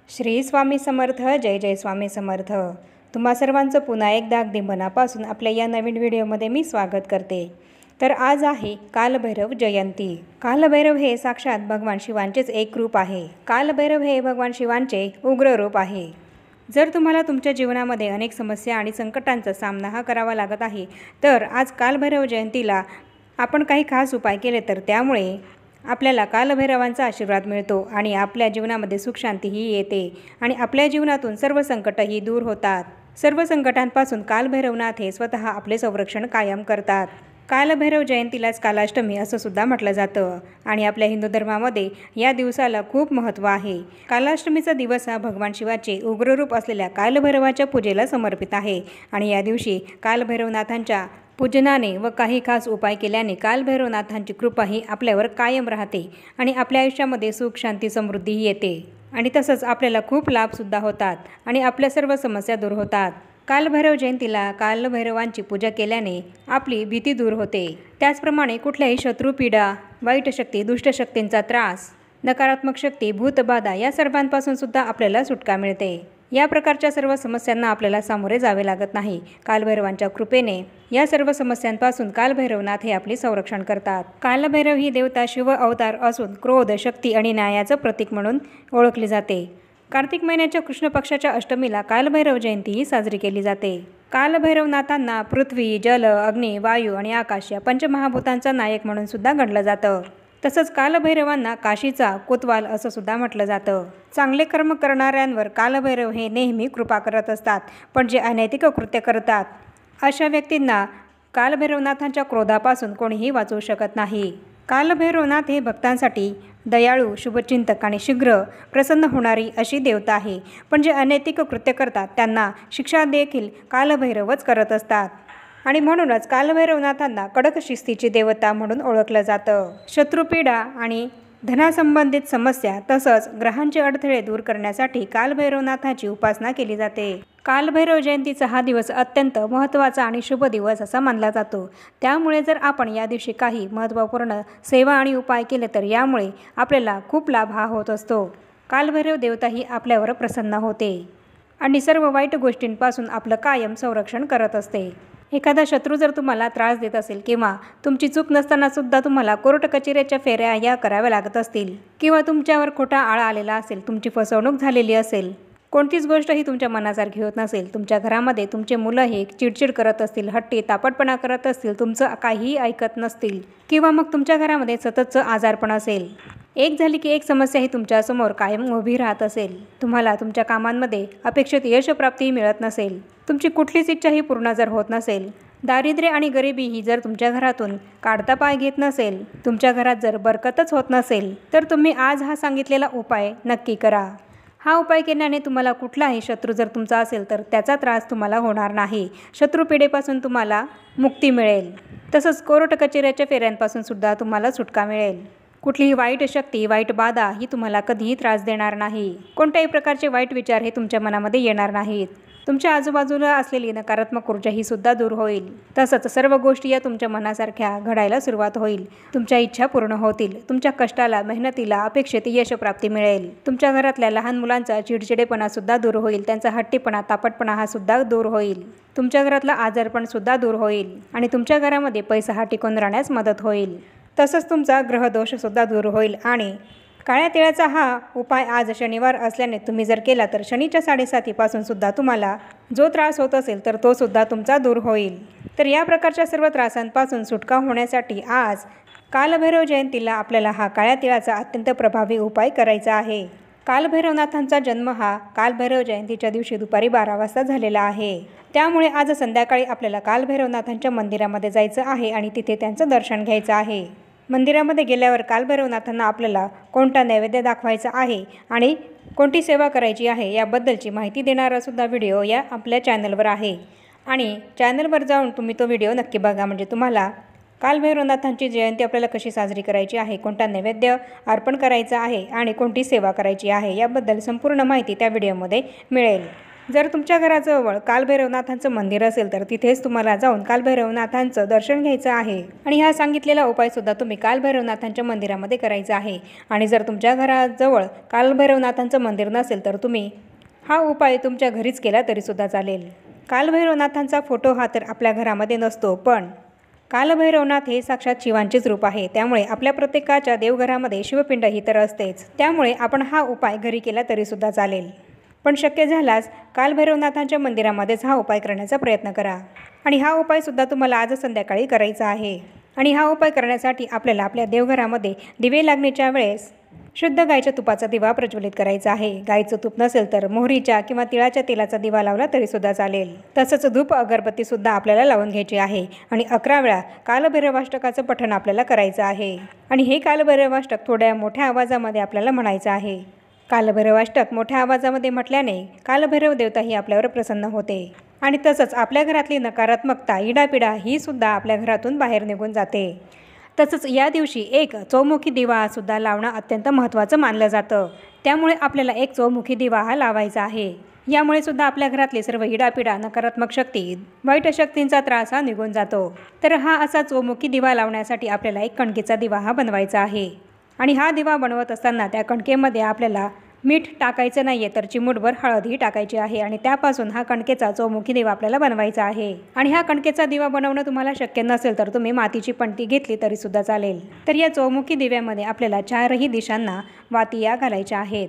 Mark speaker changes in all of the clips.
Speaker 1: श्री स्वामी समर्थ. जय जय स्वामी समर्थ. तुम्हा सर्वांचं पुन्हा एकदा अगदी मनापासून आपल्या या नवीन व्हिडिओमध्ये मी स्वागत करते. तर आज आहे कालभैरव जयंती. कालभैरव हे साक्षात भगवान शिवांचेच एक रूप आहे. कालभैरव हे भगवान शिवांचे उग्र रूप आहे. जर तुम्हाला तुमच्या जीवनामध्ये अनेक समस्या आणि संकटांचा सामना करावा लागत आहे, तर आज कालभैरव जयंतीला आपण काही खास उपाय केले तर त्यामुळे आपल्याला कालभैरवांचा आशीर्वाद मिळतो आणि आपल्या जीवनामध्ये सुखशांतीही येते आणि आपल्या जीवनातून सर्व संकटही दूर होतात. सर्व संकटांपासून कालभैरवनाथ हे स्वतः आपले संरक्षण कायम करतात. कालभैरव जयंतीलाच कालाष्टमी असं सुद्धा म्हटलं जातं आणि आपल्या हिंदू धर्मामध्ये या दिवसाला खूप महत्त्व आहे. कालाष्टमीचा दिवस हा भगवान शिवाचे उग्ररूप असलेल्या कालभैरवाच्या पूजेला समर्पित आहे आणि या दिवशी कालभैरवनाथांच्या पूजनाने व काही खास उपाय केल्याने कालभैरवनाथांची कृपाही आपल्यावर कायम राहते आणि आपल्या आयुष्यामध्ये सुख शांती समृद्धीही येते आणि तसंच आपल्याला खूप लाभसुद्धा होतात आणि आपल्या सर्व समस्या दूर होतात. कालभैरव जयंतीला कालभैरवांची पूजा केल्याने आपली भीती दूर होते. त्याचप्रमाणे कुठल्याही शत्रुपीडा, वाईट शक्ती, दुष्टशक्तींचा त्रास, नकारात्मक शक्ती, भूतबाधा या सर्वांपासून सुद्धा आपल्याला सुटका मिळते. या प्रकारच्या सर्व समस्यांना आपल्याला सामोरे जावे लागत नाही. कालभैरवांच्या कृपेने या सर्व समस्यांपासून कालभैरवनाथ हे आपले संरक्षण करतात. कालभैरव ही देवता शिव अवतार असून क्रोध, शक्ती आणि न्यायाचं प्रतीक म्हणून ओळखली जाते. कार्तिक महिन्याच्या कृष्ण पक्षाच्या अष्टमीला कालभैरव जयंती ही साजरी केली जाते. कालभैरवनाथांना पृथ्वी, जल, अग्नी, वायू आणि आकाश या पंचमहाभूतांचा नायक म्हणून सुद्धा गणलं जातं. तसंच कालभैरवांना काशीचा कोतवाल असं सुद्धा म्हटलं जातं. चांगले कर्म करणाऱ्यांवर कालभैरव हे नेहमी कृपा करत असतात, पण जे अनैतिक कृत्य करतात अशा व्यक्तींना कालभैरवनाथांच्या क्रोधापासून कोणीही वाचवू शकत नाही. कालभैरवनाथ हे भक्तांसाठी दयाळू, शुभचिंतक आणि शीघ्र प्रसन्न होणारी अशी देवता आहे, पण जे अनैतिक कृत्य करतात त्यांना शिक्षा देखील कालभैरवच करत असतात आणि म्हणूनच कालभैरवनाथांना कडक शिस्तीची देवता म्हणून ओळखलं जातं. शत्रुपीडा आणि धनासंबंधित समस्या तसंच ग्रहांचे अडथळे दूर करण्यासाठी कालभैरवनाथाची उपासना केली जाते. कालभैरव जयंतीचा हा दिवस अत्यंत महत्त्वाचा आणि शुभ दिवस असा मानला जातो. त्यामुळे जर आपण या दिवशी काही महत्त्वपूर्ण सेवा आणि उपाय केले तर यामुळे आपल्याला खूप लाभ हा होत असतो. कालभैरव देवता ही आपल्यावर प्रसन्न होते आणि सर्व वाईट गोष्टींपासून आपलं कायम संरक्षण करत असते. एखादा शत्रू जर तुम्हाला त्रास देत असेल किंवा तुमची चूक नसताना सुद्धा तुम्हाला कोर्ट कचेरीच्या फेऱ्या या कराव्या लागत असतील किंवा तुमच्यावर खोटा आळा आलेला असेल, तुमची फसवणूक झालेली असेल, कोणतीच गोष्ट ही तुमच्या मनासारखी होत नसेल, तुमच्या घरामध्ये तुमचे मुलं हे चिडचिड करत असतील, हट्टी तापटपणा करत असतील, तुमचं काहीही ऐकत नसतील किंवा मग तुमच्या घरामध्ये सततचं आजारपण असेल, एक झाली की एक समस्या ही तुमच्यासमोर कायम उभी राहत असेल, तुम्हाला तुमच्या कामांमध्ये अपेक्षित यशप्राप्ती मिळत नसेल, तुमची कुठलीच इच्छाही पूर्ण जर होत नसेल, दारिद्र्य आणि गरिबी ही जर तुमच्या घरातून काढता पाय घेत नसेल, तुमच्या घरात जर बरकतच होत नसेल, तर तुम्ही आज हा सांगितलेला उपाय नक्की करा. हा उपाय केल्याने तुम्हाला कुठलाही शत्रू जर तुमचा असेल तर त्याचा त्रास तुम्हाला होणार नाही. शत्रुपीडेपासून तुम्हाला मुक्ती मिळेल. तसंच कोर्ट कचेऱ्याच्या फेऱ्यांपासून सुद्धा तुम्हाला सुटका मिळेल. कुठलीही वाईट शक्ती, वाईट बाधा ही तुम्हाला कधीही त्रास देणार नाही. कोणत्याही प्रकारचे वाईट विचार हे तुमच्या मनामध्ये येणार नाहीत. तुमच्या आजूबाजूला असलेली नकारात्मक ऊर्जा ही सुद्धा दूर होईल. तसंच सर्व गोष्टी या तुमच्या मनासारख्या घडायला सुरुवात होईल. तुमच्या इच्छा पूर्ण होतील. तुमच्या कष्टाला, मेहनतीला अपेक्षित यशप्राप्ती मिळेल. तुमच्या घरातल्या लहान मुलांचा चिडचिडेपणा सुद्धा दूर होईल. त्यांचा हट्टीपणा, तापटपणा हा सुद्धा दूर होईल. तुमच्या घरातला आजारपण सुद्धा दूर होईल आणि तुमच्या घरामध्ये पैसा हा टिकून राहण्यास मदत होईल. तसंच तुमचा ग्रहदोषसुद्धा दूर होईल आणि काळ्या तिळाचा हा उपाय आज शनिवार असल्याने तुम्ही जर केला तर शनीच्या 7:30पासून सुद्धा तुम्हाला जो त्रास होत असेल तर तो सुद्धा तुमचा दूर होईल. तर या प्रकारच्या सर्व त्रासांपासून सुटका होण्यासाठी आज कालभैरव जयंतीला आपल्याला हा काळ्या तिळाचा अत्यंत प्रभावी उपाय करायचा आहे. कालभैरवनाथांचा जन्म हा कालभैरव जयंतीच्या दिवशी दुपारी 12 वाजता झालेला आहे. त्यामुळे आज संध्याकाळी आपल्याला कालभैरवनाथांच्या मंदिरामध्ये जायचं आहे आणि तिथे त्यांचं दर्शन घ्यायचं आहे. मंदिरामध्ये गेल्यावर कालभैरवनाथांना आपल्याला कोणता नैवेद्य दाखवायचा आहे आणि कोणती सेवा करायची आहे याबद्दलची माहिती देणारा सुद्धा व्हिडिओ या आपल्या चॅनलवर आहे आणि चॅनलवर जाऊन तुम्ही तो व्हिडिओ नक्की बघा, म्हणजे तुम्हाला कालभैरवनाथांची जयंती आपल्याला कशी साजरी करायची आहे, कोणता नैवेद्य अर्पण करायचा आहे आणि कोणती सेवा करायची आहे याबद्दल संपूर्ण माहिती त्या व्हिडिओमध्ये मिळेल. जर तुमच्या घराजवळ कालभैरवनाथांचं मंदिर असेल तर तिथेच तुम्हाला जाऊन कालभैरवनाथांचं दर्शन घ्यायचं आहे आणि हा सांगितलेला उपायसुद्धा तुम्ही कालभैरवनाथांच्या मंदिरामध्ये करायचा आहे। आणि जर तुमच्या घराजवळ कालभैरवनाथांचं मंदिर नसेल तर तुम्ही हा उपाय तुमच्या घरीच केला तरीसुद्धा चालेल। कालभैरवनाथांचा फोटो हा तर आपल्या घरामध्ये नसतो, पण कालभैरवनाथ हे साक्षात शिवांचेच रूप आहे, त्यामुळे आपल्या प्रत्येकाच्या देवघरामध्ये शिवपिंड ही तर असतेच। त्यामुळे आपण हा उपाय घरी केला तरीसुद्धा चालेल, पण शक्य झाल्यास कालभैरवनाथांच्या मंदिरामध्येच हा उपाय करण्याचा प्रयत्न करा। आणि हा उपायसुद्धा तुम्हाला आज संध्याकाळी करायचा आहे। आणि हा उपाय करण्यासाठी आपल्याला आपल्या देवघरामध्ये दिवे लागण्याच्या वेळेस शुद्ध गायीच्या तुपाचा दिवा प्रज्वलित करायचा आहे। गायीचं तूप नसेल तर मोहरीच्या किंवा तिळाच्या तेलाचा दिवा लावला तरीसुद्धा चालेल। तसंच धूप अगरबत्तीसुद्धा आपल्याला लावून घ्यायची आहे आणि 11 वेळा कालभैरवाष्टकाचं पठण आपल्याला करायचं आहे। आणि हे कालभैरवाष्टक थोड्या मोठ्या आवाजामध्ये आपल्याला म्हणायचं आहे। कालभैरवाष्टक मोठ्या आवाजामध्ये म्हटल्याने कालभैरव देवता ही आपल्यावर प्रसन्न होते आणि तसंच आपल्या घरातली नकारात्मकता, इडापिडा ही सुद्धा आपल्या घरातून बाहेर निघून जाते। तसंच या दिवशी एक चौमुखी दिवा सुद्धा लावणं अत्यंत महत्त्वाचं मानलं जातं, त्यामुळे आपल्याला एक चौमुखी दिवा हा लावायचा आहे। यामुळे सुद्धा आपल्या घरातली सर्व इडापिडा, नकारात्मक शक्ती, वाईट शक्तींचा त्रास हा निघून जातो। तर हा असा चौमुखी दिवा लावण्यासाठी आपल्याला एक कणकेचा दिवा हा बनवायचा आहे आणि हा दिवा बनवत असताना त्या कणकेमध्ये आपल्याला मीठ टाकायचं नाही आहे, तर चिमूटभर हळदही टाकायची आहे आणि त्यापासून हा कणकेचा चौमुखी दिवा आपल्याला बनवायचा आहे। आणि हा कणकेचा दिवा बनवणं तुम्हाला शक्य नसेल तर तुम्ही मातीची पणती घेतली तरीसुद्धा चालेल। तर या चौमुखी दिव्यामध्ये आपल्याला 4ही दिशांना वातिया घालायच्या आहेत।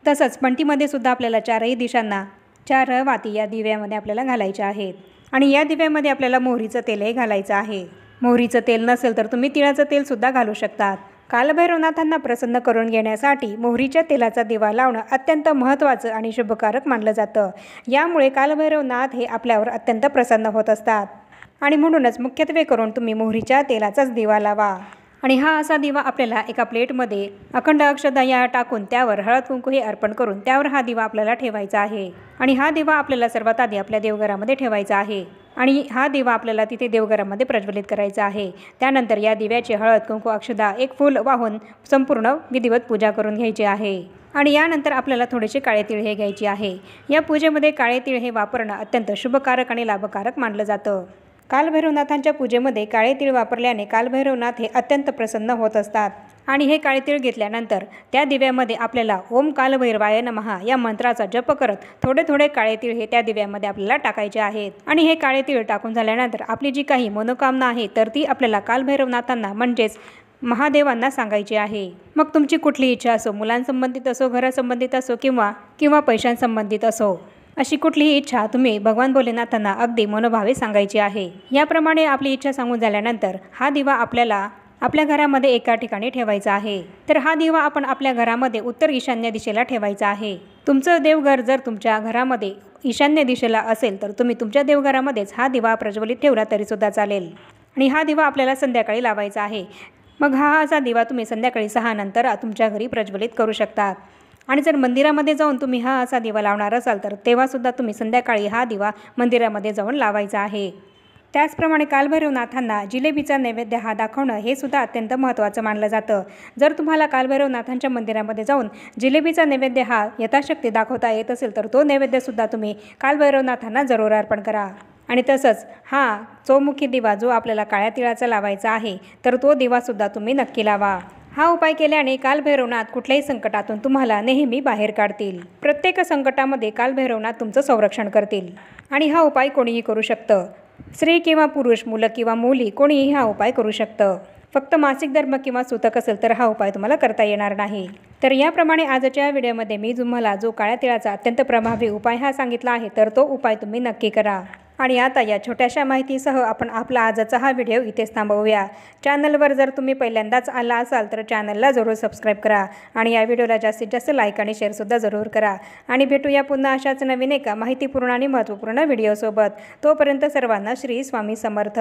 Speaker 1: तसंच पणतीमध्ये सुद्धा आपल्याला 4ही दिशांना 4 वाती या दिव्यामध्ये आपल्याला घालायच्या आहेत। आणि या दिव्यामध्ये आपल्याला मोहरीचं तेलही घालायचं आहे। मोहरीचं तेल नसेल तर तुम्ही तिळाचं तेलसुद्धा घालू शकतात। कालभैरवनाथांना प्रसन्न करून घेण्यासाठी मोहरीच्या तेलाचा दिवा लावणं अत्यंत महत्त्वाचं आणि शुभकारक मानलं जातं। यामुळे कालभैरवनाथ हे आपल्यावर अत्यंत प्रसन्न होत असतात आणि म्हणूनच मुख्यत्वे करून तुम्ही मोहरीच्या तेलाचाच दिवा लावा। आणि हा असा दिवा आपल्याला एका प्लेटमध्ये अखंड अक्षता टाकून त्यावर हळद कुंकू हे अर्पण करून त्यावर हा दिवा आपल्याला ठेवायचा आहे। आणि हा दिवा आपल्याला सर्वात आधी आपल्या देवघरामध्ये ठेवायचा आहे आणि हा दिवा आपल्याला तिथे देवघरामध्ये प्रज्वलित करायचा आहे। त्यानंतर या दिव्याची हळद कुंकू अक्षता एक फूल वाहून संपूर्ण विधिवत पूजा करून घ्यायची आहे। आणि यानंतर आपल्याला थोडेसे काळे तीळ हे घ्यायचे आहे। या पूजेमध्ये काळे तीळ हे वापरणं अत्यंत शुभकारक आणि लाभकारक मानलं जातं। कालभैरवनाथांच्या पूजेमध्ये काळे तीळ वापरल्याने कालभैरवनाथ हे अत्यंत प्रसन्न होत असतात। आणि हे काळे तीळ घेतल्यानंतर त्या दिव्यामध्ये आपल्याला ओम कालभैरवाय नमः या मंत्राचा जप करत थोडे थोडे काळे तीळ हे त्या दिव्यामध्ये आपल्याला टाकायचे आहेत। आणि हे काळे तीळ टाकून झाल्यानंतर आपली जी काही मनोकामना आहे तर ती आपल्याला कालभैरवनाथांना म्हणजेच महादेवांना सांगायची आहे। मग तुमची कुठली इच्छा असो, मुलांसंबंधित असो, घरासंबंधित असो किंवा पैशांसंबंधित असो, अशी कुठलीही इच्छा तुम्ही भगवान भोलेनाथांना अगदी मनोभावे सांगायची आहे। याप्रमाणे आपली इच्छा सांगून झाल्यानंतर हा दिवा आपल्याला आपल्या घरामध्ये एका ठिकाणी ठेवायचा आहे। तर हा दिवा आपण आपल्या घरामध्ये उत्तर ईशान्य दिशेला ठेवायचा आहे। तुमचं देवघर जर तुमच्या घरामध्ये ईशान्य दिशेला असेल तर तुम्ही तुमच्या देवघरामध्येच हा दिवा प्रज्वलित ठेवला तरीसुद्धा चालेल। आणि हा दिवा आपल्याला संध्याकाळी लावायचा आहे। मग हा असा दिवा तुम्ही संध्याकाळी 6 नंतर तुमच्या घरी प्रज्वलित करू शकतात। आणि जर मंदिरामध्ये जाऊन तुम्ही हा असा दिवा लावणार असाल तर तेव्हासुद्धा तुम्ही संध्याकाळी हा दिवा मंदिरामध्ये जाऊन लावायचा आहे। त्याचप्रमाणे कालभैरवनाथांना जिलेबीचा नैवेद्य हा दाखवणं हे सुद्धा अत्यंत महत्त्वाचं मानलं जातं। जर तुम्हाला कालभैरवनाथांच्या मंदिरामध्ये जाऊन जिलेबीचा नैवेद्य हा यथाशक्ती दाखवता येत असेल तर तो नैवेद्यसुद्धा तुम्ही कालभैरवनाथांना जरूर अर्पण करा। आणि तसंच हा चौमुखी दिवा जो आपल्याला काळ्या तिळाचा लावायचा आहे तर तो दिवासुद्धा तुम्ही नक्की लावा। हा उपाय केल्याने कालभैरवनाथ कुठल्याही संकटातून तुम्हाला नेहमी बाहेर काढतील। प्रत्येक संकटामध्ये कालभैरवनाथ तुमचं संरक्षण करतील। आणि हा उपाय कोणीही करू शकतं, स्त्री किंवा पुरुष, मुलं किंवा मुली, कोणीही हा उपाय करू शकतं। फक्त मासिक धर्म किंवा सूतक असेल तर हा उपाय तुम्हाला करता येणार नाही। तर याप्रमाणे आजच्या व्हिडिओमध्ये मी तुम्हाला जो काळ्या तिळाचा अत्यंत प्रभावी उपाय हा सांगितला आहे तर तो उपाय तुम्ही नक्की करा। आणि आता या छोट्याशा माहितीसह आपण आपला आजचा हा व्हिडिओ इथेच थांबवूया। चॅनलवर जर तुम्ही पहिल्यांदाच आला असाल तर चॅनलला जरूर सबस्क्राईब करा आणि या व्हिडिओला जास्तीत जास्त लाईक आणि शेअरसुद्धा जरूर करा। आणि भेटूया पुन्हा अशाच नवीन एका माहितीपूर्ण आणि महत्त्वपूर्ण व्हिडिओसोबत। तोपर्यंत सर्वांना श्री स्वामी समर्थ।